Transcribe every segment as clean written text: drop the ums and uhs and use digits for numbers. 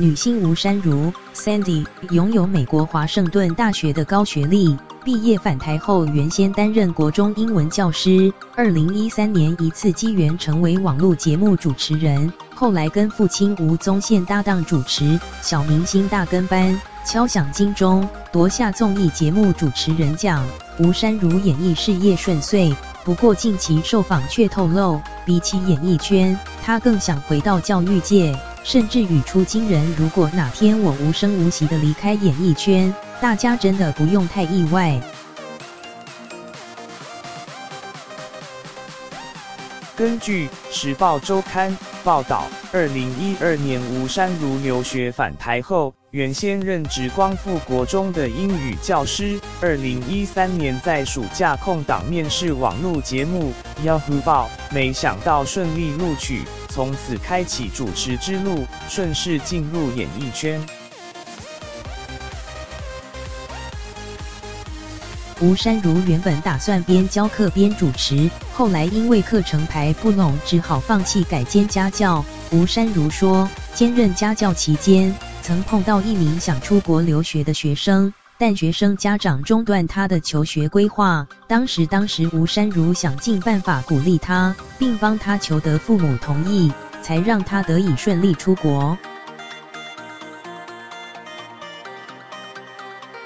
女星吴姗如 Sandy 拥有美国华盛顿大学的高学历，毕业返台后原先担任国中英文教师，2013年一次机缘成为网络节目主持人，后来跟父亲吴宗宪搭档主持《小明星大跟班》，敲响金钟，夺下综艺节目主持人奖。吴姗如演艺事业顺遂，不过近期受访却透露，比起演艺圈，她更想回到教育界。甚至语出惊人，如果哪天我无声无息地离开演艺圈，大家真的不用太意外。根据《时报周刊》报道，2012年吴姗如留学返台后，原先任职光复国中的英语教师，2013年在暑假空档面试网络节目《Yahoo 报》，没想到顺利录取，从此开启主持之路，顺势进入演艺圈。吴姗如原本打算边教课边主持，后来因为课程排不拢，只好放弃改兼家教。吴姗如说，兼任家教期间，曾碰到一名想出国留学的学生，但学生家长中断他的求学规划。当时吴姗如想尽办法鼓励他，并帮他求得父母同意，才让他得以顺利出国。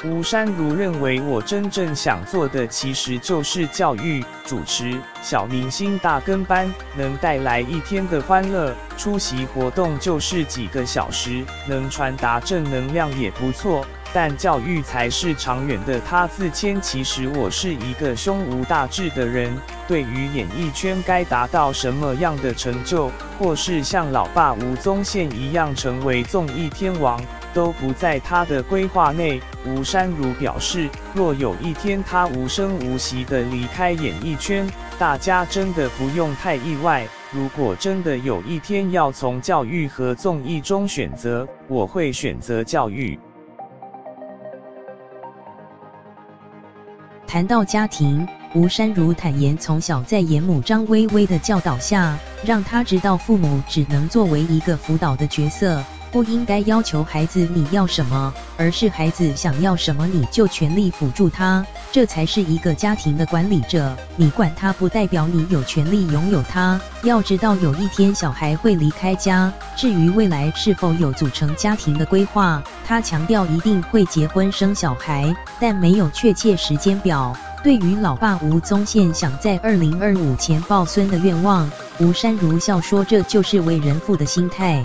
吴姗如认为，我真正想做的其实就是教育、主持小明星大跟班，能带来一天的欢乐，出席活动就是几个小时，能传达正能量也不错。但教育才是长远的。他自谦，其实我是一个胸无大志的人，对于演艺圈该达到什么样的成就，或是像老爸吴宗宪一样成为综艺天王，都不在他的规划内。吴姗如表示，若有一天他无声无息地离开演艺圈，大家真的不用太意外。如果真的有一天要从教育和综艺中选择，我会选择教育。谈到家庭，吴姗如坦言，从小在严母张薇薇的教导下，让她知道父母只能作为一个辅导的角色，不应该要求孩子你要什么，而是孩子想要什么你就全力辅助他，这才是一个家庭的管理者。你管他不代表你有权利拥有他，要知道有一天小孩会离开家，至于未来是否有组成家庭的规划，他强调一定会结婚生小孩，但没有确切时间表。对于老爸吴宗宪想在2025前抱孙的愿望，吴姗如笑说，这就是为人父的心态。